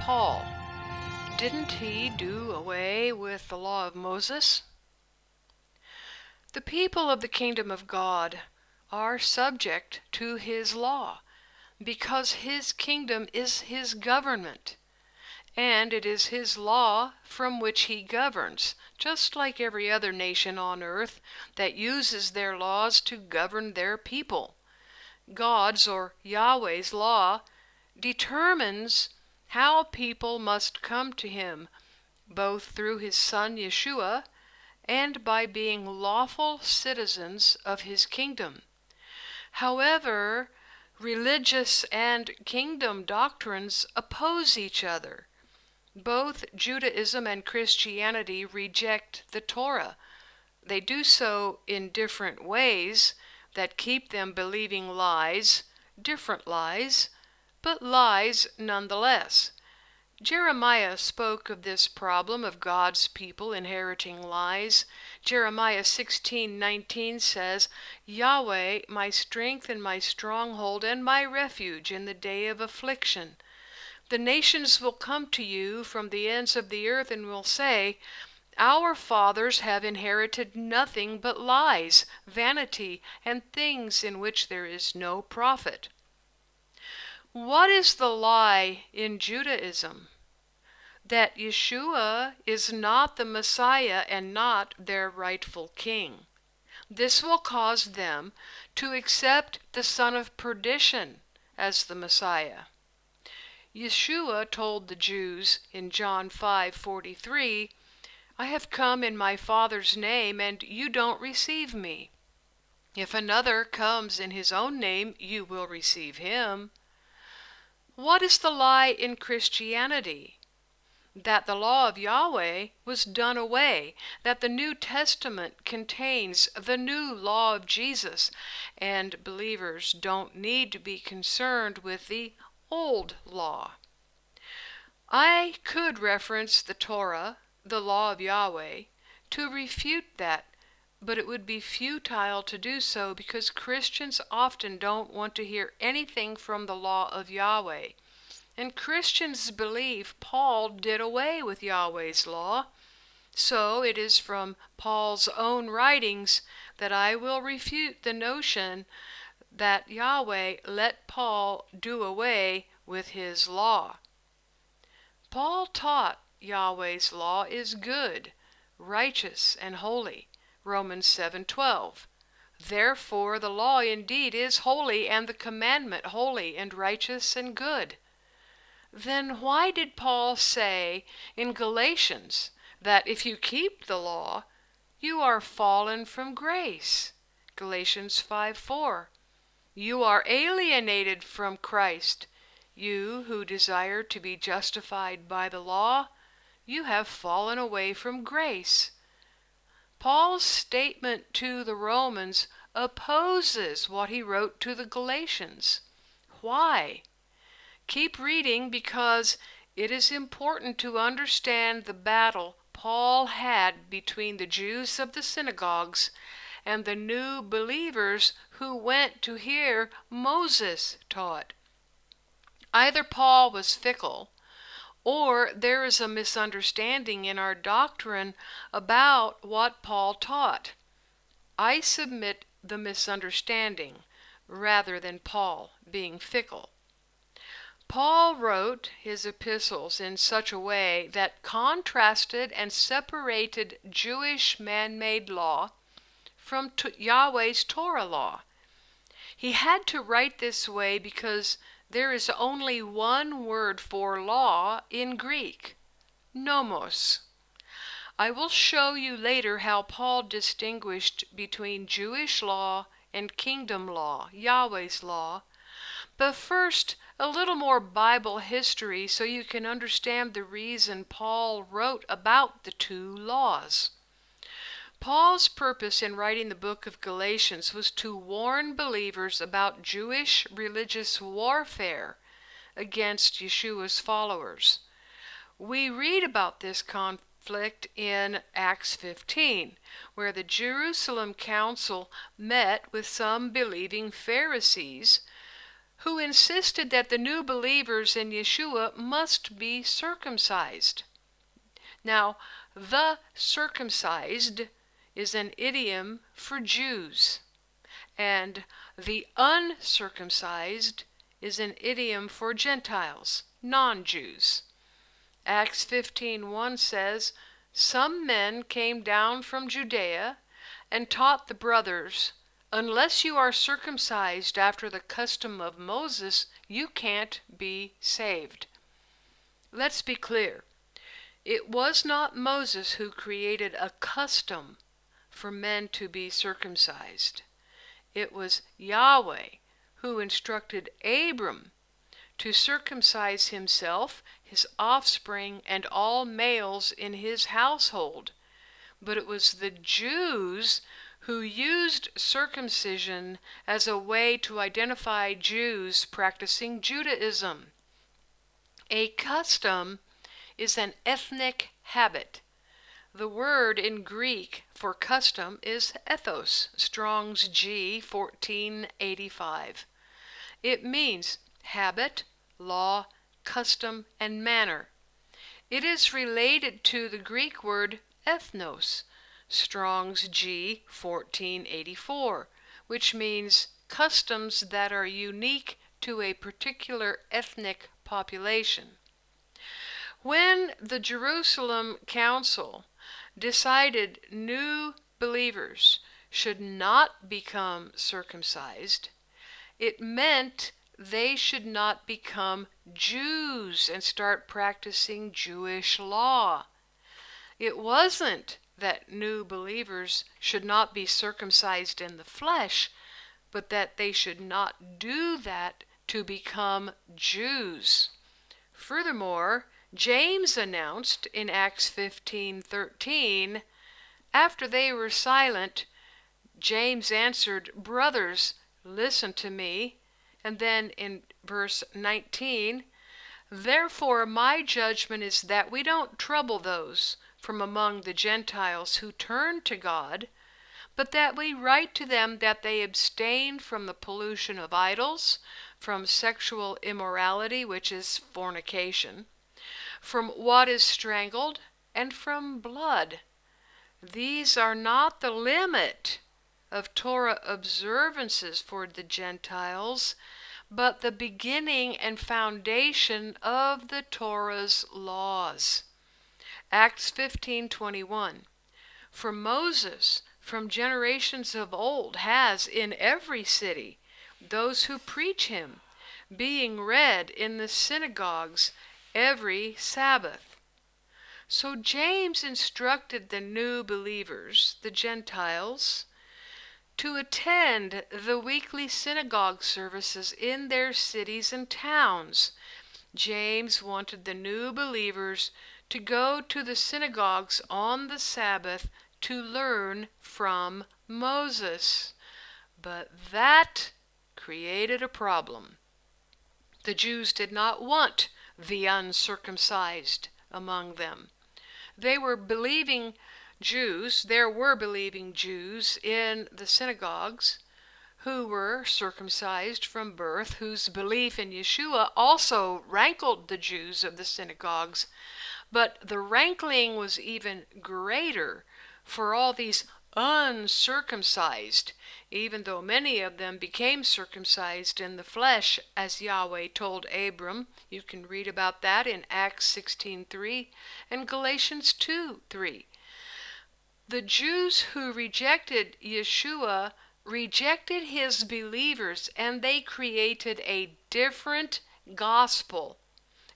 Paul, didn't he do away with the law of Moses? The people of the kingdom of God are subject to his law because his kingdom is his government, and it is his law from which he governs, just like every other nation on earth that uses their laws to govern their people. God's or Yahweh's law determines how people must come to him, both through his son Yeshua and by being lawful citizens of his kingdom. However, religious and kingdom doctrines oppose each other. Both Judaism and Christianity reject the Torah. They do so in different ways that keep them believing lies, different lies, but lies nonetheless. Jeremiah spoke of this problem of God's people inheriting lies. Jeremiah 16:19 says, Yahweh, my strength and my stronghold and my refuge in the day of affliction. The nations will come to you from the ends of the earth and will say, our fathers have inherited nothing but lies, vanity, and things in which there is no profit. What is the lie in Judaism? That Yeshua is not the Messiah and not their rightful king. This will cause them to accept the son of perdition as the Messiah. Yeshua told the Jews in John 5:43, I have come in my Father's name, and you don't receive me. If another comes in his own name, you will receive him. What is the lie in Christianity? That the law of Yahweh was done away, that the New Testament contains the new law of Jesus, and believers don't need to be concerned with the old law. I could reference the Torah, the law of Yahweh, to refute that, but it would be futile to do so because Christians often don't want to hear anything from the law of Yahweh. And Christians believe Paul did away with Yahweh's law. So it is from Paul's own writings that I will refute the notion that Yahweh let Paul do away with his law. Paul taught Yahweh's law is good, righteous, and holy. Romans 7:12. Therefore the law indeed is holy, and the commandment holy and righteous and good. Then why did Paul say in Galatians that if you keep the law, you are fallen from grace? Galatians 5:4. You are alienated from Christ. You who desire to be justified by the law, you have fallen away from grace. Paul's statement to the Romans opposes what he wrote to the Galatians. Why? Keep reading because it is important to understand the battle Paul had between the Jews of the synagogues and the new believers who went to hear Moses taught. Either Paul was fickle, or there is a misunderstanding in our doctrine about what Paul taught. I submit the misunderstanding rather than Paul being fickle. Paul wrote his epistles in such a way that contrasted and separated Jewish man-made law from Yahweh's Torah law. He had to write this way because there is only one word for law in Greek, nomos. I will show you later how Paul distinguished between Jewish law and kingdom law, Yahweh's law. But first, a little more Bible history so you can understand the reason Paul wrote about the two laws. Paul's purpose in writing the book of Galatians was to warn believers about Jewish religious warfare against Yeshua's followers. We read about this conflict in Acts 15, where the Jerusalem council met with some believing Pharisees who insisted that the new believers in Yeshua must be circumcised. Now, the circumcised is an idiom for Jews, and the uncircumcised is an idiom for Gentiles, non-Jews. Acts 15:1 says, "Some men came down from Judea and taught the brothers, unless you are circumcised after the custom of Moses, you can't be saved." Let's be clear. It was not Moses who created a custom for men to be circumcised. It was Yahweh who instructed Abram to circumcise himself, his offspring, and all males in his household. But it was the Jews who used circumcision as a way to identify Jews practicing Judaism. A custom is an ethnic habit. The word in Greek for custom is ethos, Strong's G 1485. It means habit, law, custom, and manner. It is related to the Greek word ethnos, Strong's G 1484, which means customs that are unique to a particular ethnic population. When the Jerusalem Council decided new believers should not become circumcised, it meant they should not become Jews and start practicing Jewish law. It wasn't that new believers should not be circumcised in the flesh, but that they should not do that to become Jews. Furthermore, James announced in Acts 15:13, after they were silent, James answered, "Brothers, listen to me." And then in verse 19, "Therefore my judgment is that we don't trouble those from among the Gentiles who turn to God, but that we write to them that they abstain from the pollution of idols, from sexual immorality, which is fornication, from what is strangled, and from blood. These are not the limit of Torah observances for the Gentiles, but the beginning and foundation of the Torah's laws." Acts 15:21. "For Moses from generations of old has in every city those who preach him, being read in the synagogues every Sabbath." So James instructed the new believers, the Gentiles, to attend the weekly synagogue services in their cities and towns. James wanted the new believers to go to the synagogues on the Sabbath to learn from Moses. But that created a problem. The Jews did not want the uncircumcised among them. There were believing Jews in the synagogues who were circumcised from birth, whose belief in Yeshua also rankled the Jews of the synagogues. But the rankling was even greater for all these uncircumcised, even though many of them became circumcised in the flesh, as Yahweh told Abram. You can read about that in Acts 16:3 and Galatians 2:3. The Jews who rejected Yeshua rejected his believers, and they created a different gospel,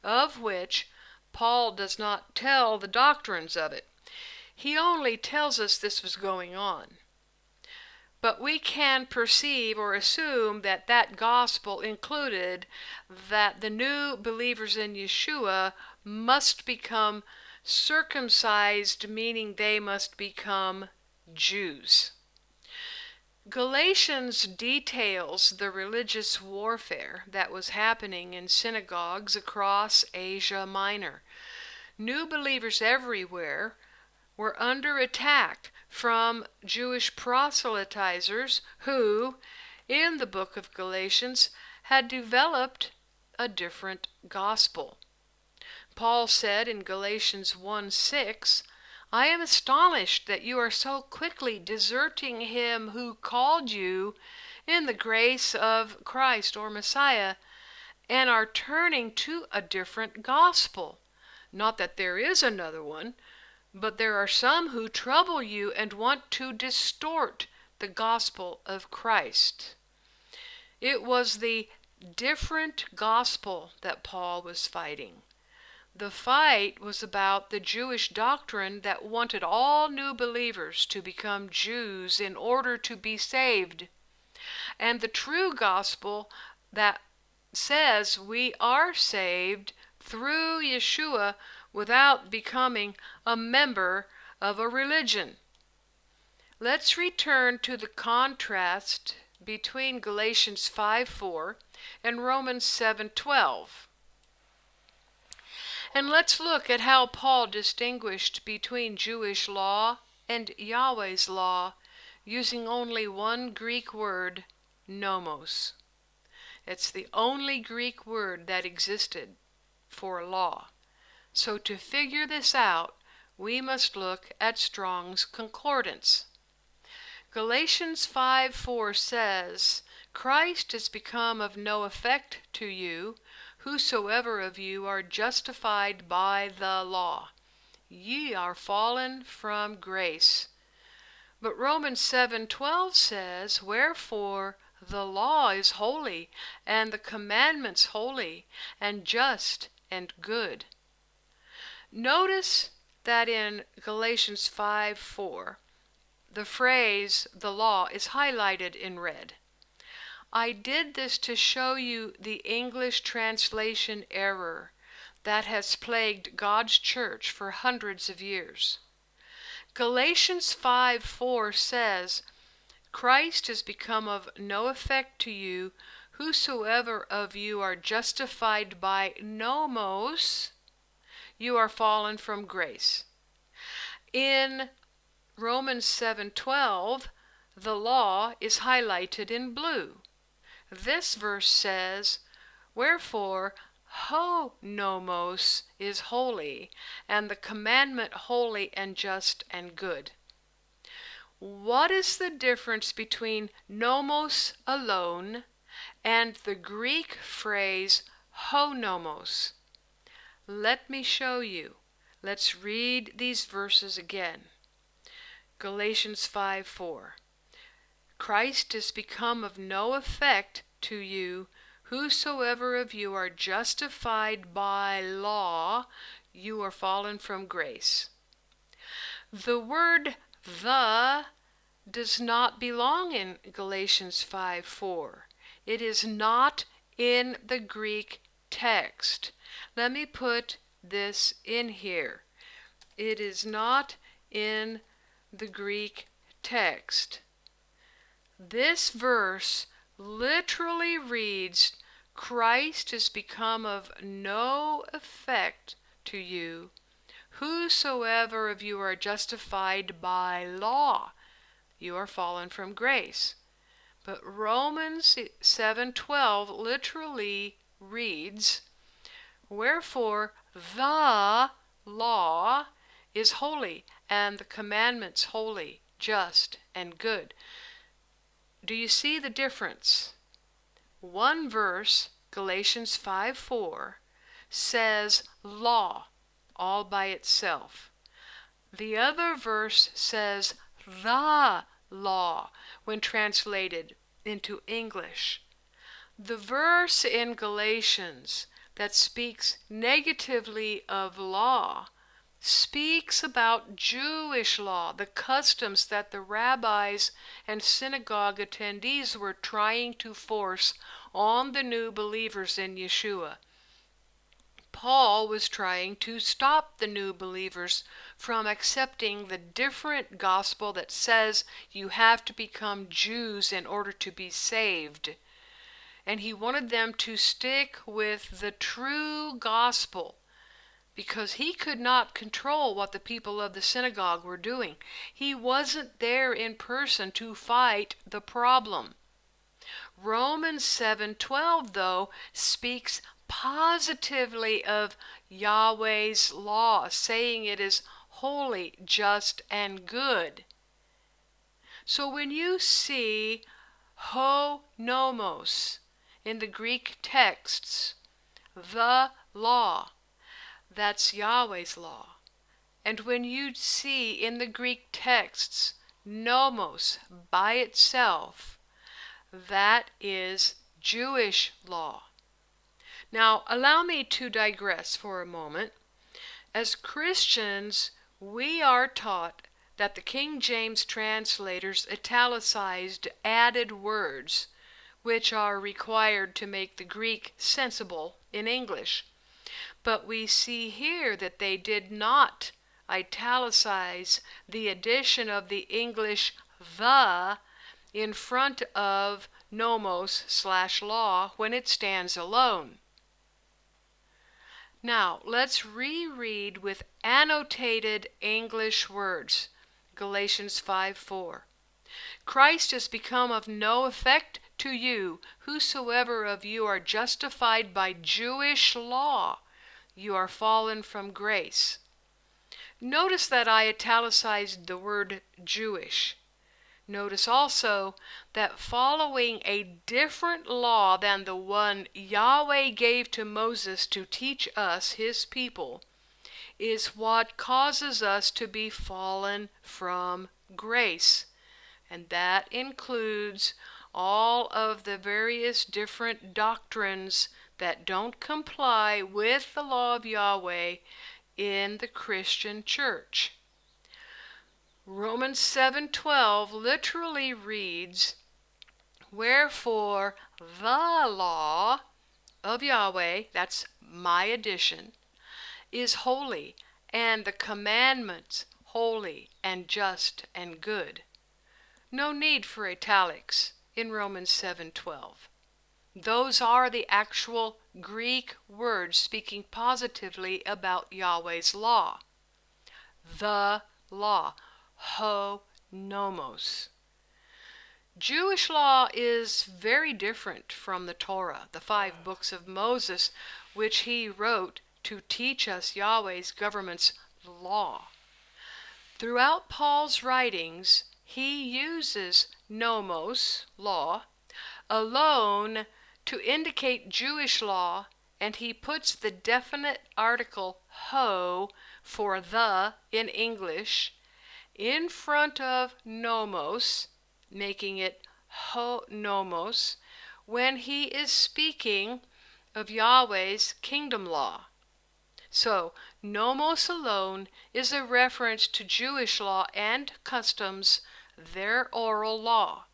of which Paul does not tell the doctrines of it. He only tells us this was going on. But we can perceive or assume that that gospel included that the new believers in Yeshua must become circumcised, meaning they must become Jews. Galatians details the religious warfare that was happening in synagogues across Asia Minor. New believers everywhere were under attack from Jewish proselytizers who, in the book of Galatians, had developed a different gospel. Paul said in Galatians 1:6, I am astonished that you are so quickly deserting him who called you in the grace of Christ or Messiah and are turning to a different gospel. Not that there is another one, but there are some who trouble you and want to distort the gospel of Christ. It was the different gospel that Paul was fighting. The fight was about the Jewish doctrine that wanted all new believers to become Jews in order to be saved, and the true gospel that says we are saved through Yeshua without becoming a member of a religion. Let's return to the contrast between Galatians 5:4 and Romans 7:12. And let's look at how Paul distinguished between Jewish law and Yahweh's law using only one Greek word, nomos. It's the only Greek word that existed for law. So to figure this out, we must look at Strong's Concordance. Galatians 5:4 says, Christ is become of no effect to you, whosoever of you are justified by the law. Ye are fallen from grace. But Romans 7:12 says, Wherefore the law is holy, and the commandments holy, and just, and good. Notice that in Galatians 5:4, the phrase, the law, is highlighted in red. I did this to show you the English translation error that has plagued God's church for hundreds of years. Galatians 5:4 says, Christ is become of no effect to you, whosoever of you are justified by nomos, you are fallen from grace. In Romans 7:12, the law is highlighted in blue. This verse says, Wherefore ho nomos is holy, and the commandment holy and just and good. What is the difference between nomos alone and the Greek phrase ho nomos? Let me show you. Let's read these verses again. Galatians 5:4. Christ is become of no effect to you, whosoever of you are justified by law, you are fallen from grace. The word the does not belong in Galatians 5:4. It is not in the Greek text. Let me put this in here. It is not in the Greek text. This verse literally reads, Christ is become of no effect to you, whosoever of you are justified by law, you are fallen from grace. But Romans 7:12 literally reads, Wherefore the law is holy, and the commandments holy, just, and good. Do you see the difference? One verse, Galatians 5:4, says law all by itself. The other verse says the law when translated into English. The verse in Galatians that speaks negatively of law speaks about Jewish law, the customs that the rabbis and synagogue attendees were trying to force on the new believers in Yeshua. Paul was trying to stop the new believers from accepting the different gospel that says you have to become Jews in order to be saved. And he wanted them to stick with the true gospel, because he could not control what the people of the synagogue were doing. He wasn't there in person to fight the problem. Romans 7:12, though, speaks positively of Yahweh's law, saying it is holy, just, and good. So when you see ho nomos in the Greek texts, the law, that's Yahweh's law. And when you see in the Greek texts nomos by itself, that is Jewish law. Now, allow me to digress for a moment. As Christians, we are taught that the King James translators italicized added words, which are required to make the Greek sensible in English. But we see here that they did not italicize the addition of the English the in front of nomos/law when it stands alone. Now, let's reread with annotated English words. Galatians 5:4. Christ has become of no effect to you, whosoever of you are justified by Jewish law, you are fallen from grace. Notice that I italicized the word Jewish. Notice also that following a different law than the one Yahweh gave to Moses to teach us, his people, is what causes us to be fallen from grace. And that includes all of the various different doctrines that don't comply with the law of Yahweh in the Christian church. Romans 7:12 literally reads, wherefore the law of Yahweh, that's my addition, is holy, and the commandments holy and just and good. No need for italics in Romans 7:12. Those are the actual Greek words speaking positively about Yahweh's law. The law. Ho nomos. Jewish law is very different from the Torah, the 5 books of Moses, which he wrote to teach us Yahweh's government's law. Throughout Paul's writings, he uses nomos, law, alone to indicate Jewish law, and he puts the definite article ho for the in English in front of nomos, making it ho nomos, when he is speaking of Yahweh's kingdom law. So, nomos alone is a reference to Jewish law and customs, their oral law.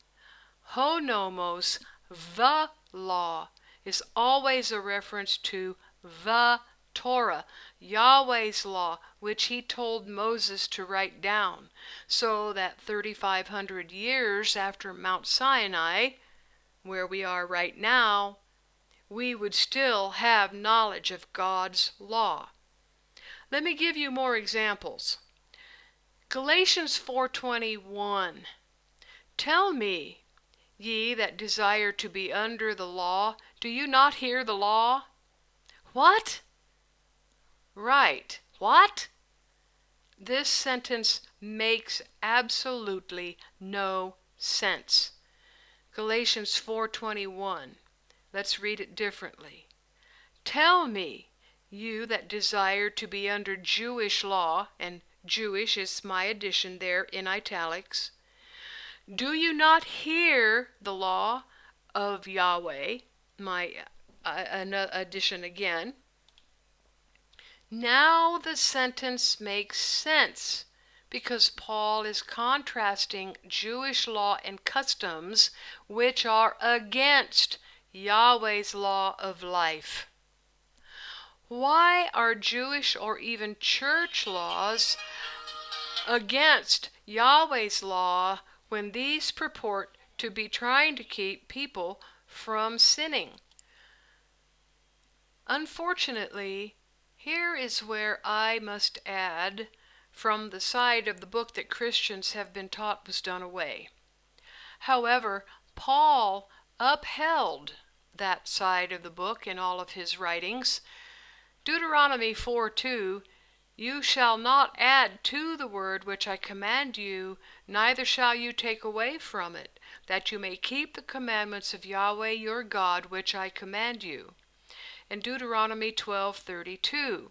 Ho nomos, the law, is always a reference to the Torah, Yahweh's law, which he told Moses to write down, so that 3,500 years after Mount Sinai, where we are right now, we would still have knowledge of God's law. Let me give you more examples. Galatians 4:21. Tell me, ye that desire to be under the law, do you not hear the law? What? Right. What? This sentence makes absolutely no sense. Galatians 4:21. Let's read it differently. Tell me, you that desire to be under Jewish law, and Jewish is my addition there in italics, do you not hear the law of Yahweh? My addition again. Now the sentence makes sense because Paul is contrasting Jewish law and customs which are against Yahweh's law of life. Why are Jewish or even church laws against Yahweh's law when these purport to be trying to keep people from sinning? Unfortunately, here is where I must add, from the side of the book that Christians have been taught was done away. However, Paul upheld that side of the book in all of his writings. Deuteronomy 4:2, you shall not add to the word which I command you, neither shall you take away from it, that you may keep the commandments of Yahweh your God, which I command you. And Deuteronomy 12:32,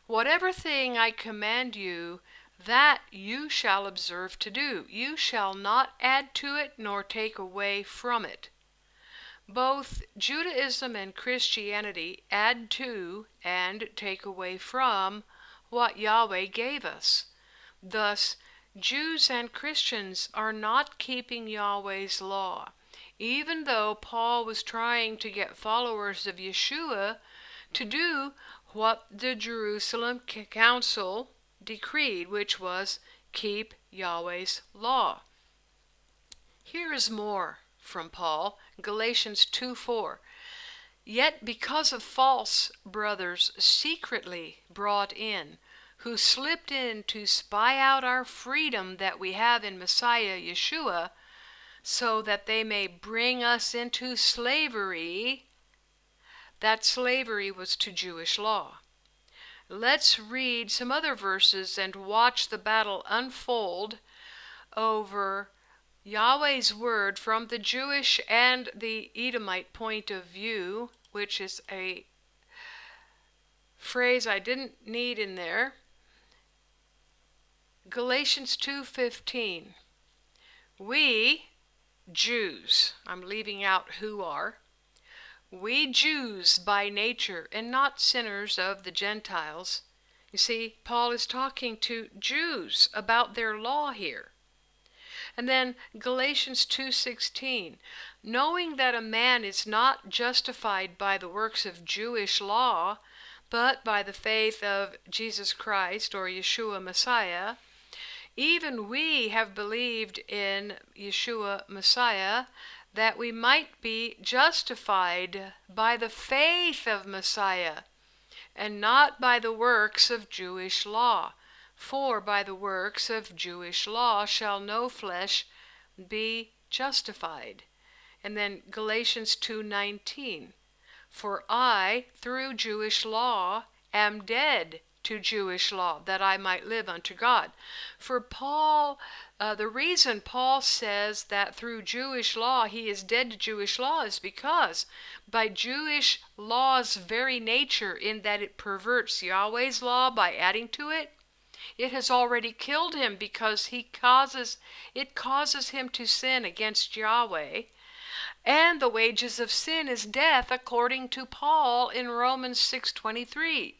whatever thing I command you, that you shall observe to do. You shall not add to it, nor take away from it. Both Judaism and Christianity add to and take away from what Yahweh gave us. Thus, Jews and Christians are not keeping Yahweh's law, even though Paul was trying to get followers of Yeshua to do what the Jerusalem Council decreed, which was keep Yahweh's law. Here is more from Paul, Galatians 2:4. Yet because of false brothers secretly brought in, who slipped in to spy out our freedom that we have in Messiah Yeshua, so that they may bring us into slavery, that slavery was to Jewish law. Let's read some other verses and watch the battle unfold over Yahweh's word from the Jewish and the Edomite point of view, which is a phrase I didn't need in there. Galatians 2:15. We Jews, I'm leaving out who are, we Jews by nature and not sinners of the Gentiles. You see, Paul is talking to Jews about their law here. And then Galatians 2:16, knowing that a man is not justified by the works of Jewish law, but by the faith of Jesus Christ or Yeshua Messiah, even we have believed in Yeshua Messiah that we might be justified by the faith of Messiah and not by the works of Jewish law. For by the works of Jewish law shall no flesh be justified. And then Galatians 2:19, for I, through Jewish law, am dead to Jewish law, that I might live unto God. For Paul, the reason Paul says that through Jewish law he is dead to Jewish law is because by Jewish law's very nature, in that it perverts Yahweh's law by adding to it, it has already killed him, because it causes him to sin against Yahweh. And the wages of sin is death, according to Paul in Romans 6:23.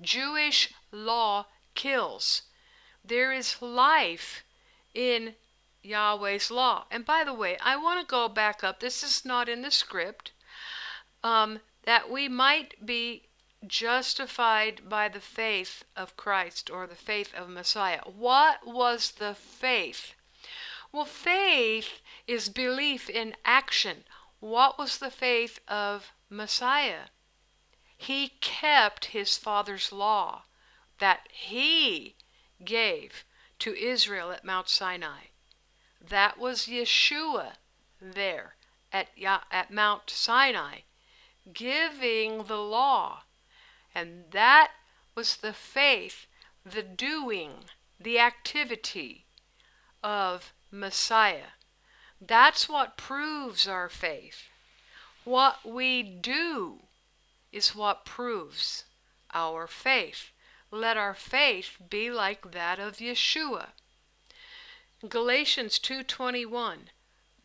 Jewish law kills. There is life in Yahweh's law. And by the way, I want to go back up. This is not in the script. That we might be justified by the faith of Christ or the faith of Messiah. What was the faith? Well, faith is belief in action. What was the faith of Messiah? He kept his Father's law that he gave to Israel at Mount Sinai. That was Yeshua there at Mount Sinai, giving the law. And that was the faith, the doing, the activity of Messiah. That's what proves our faith. What we do is what proves our faith. Let our faith be like that of Yeshua. Galatians 2:21,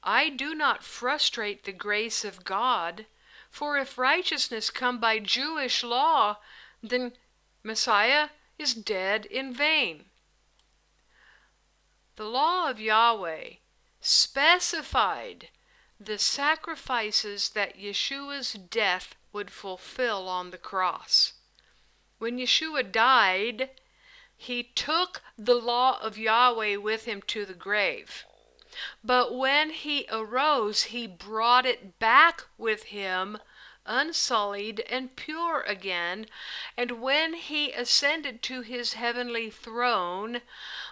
I do not frustrate the grace of God, for if righteousness come by Jewish law, then Messiah is dead in vain. The law of Yahweh specified the sacrifices that Yeshua's death would fulfill on the cross. When Yeshua died, he took the law of Yahweh with him to the grave. But when he arose, he brought it back with him unsullied and pure again, and when he ascended to his heavenly throne,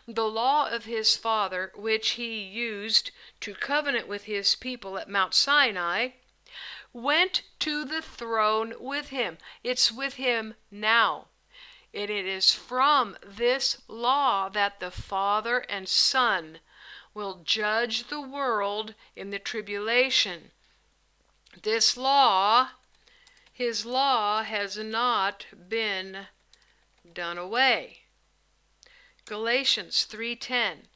the law of his Father, which he used to covenant with his people at Mount Sinai, went to the throne with him. It's with him now. And it is from this law that the Father and Son will judge the world in the tribulation. This law, his law, has not been done away. Galatians 3:10.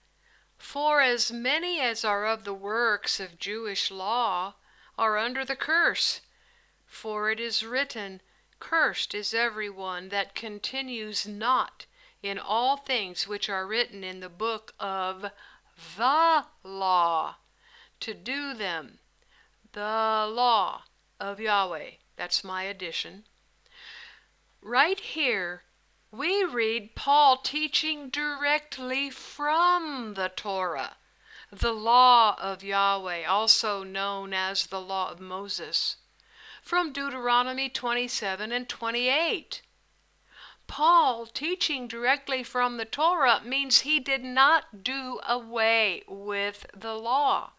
For as many as are of the works of Jewish law are under the curse. For it is written, Cursed is everyone that continues not in all things which are written in the book of the law, to do them. The law of Yahweh. That's my addition. Right here, we read Paul teaching directly from the Torah, the law of Yahweh, also known as the law of Moses, from Deuteronomy 27 and 28. Paul teaching directly from the Torah means he did not do away with the law.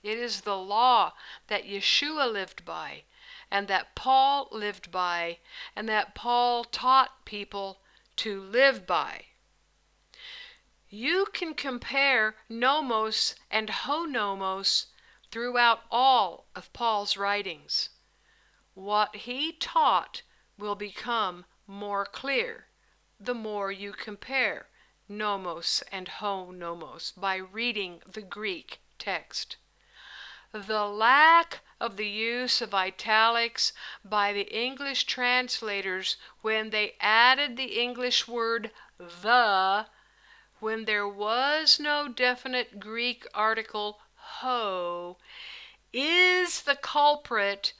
It is the law that Yeshua lived by, and that Paul lived by, and that Paul taught people to live by. You can compare nomos and honomos throughout all of Paul's writings. What he taught will become more clear the more you compare nomos and honomos by reading the Greek text. The lack of the use of italics by the English translators when they added the English word the, when there was no definite Greek article ho, is the culprit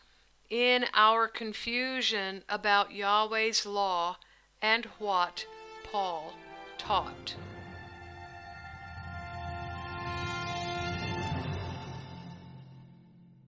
in our confusion about Yahweh's law and what Paul taught.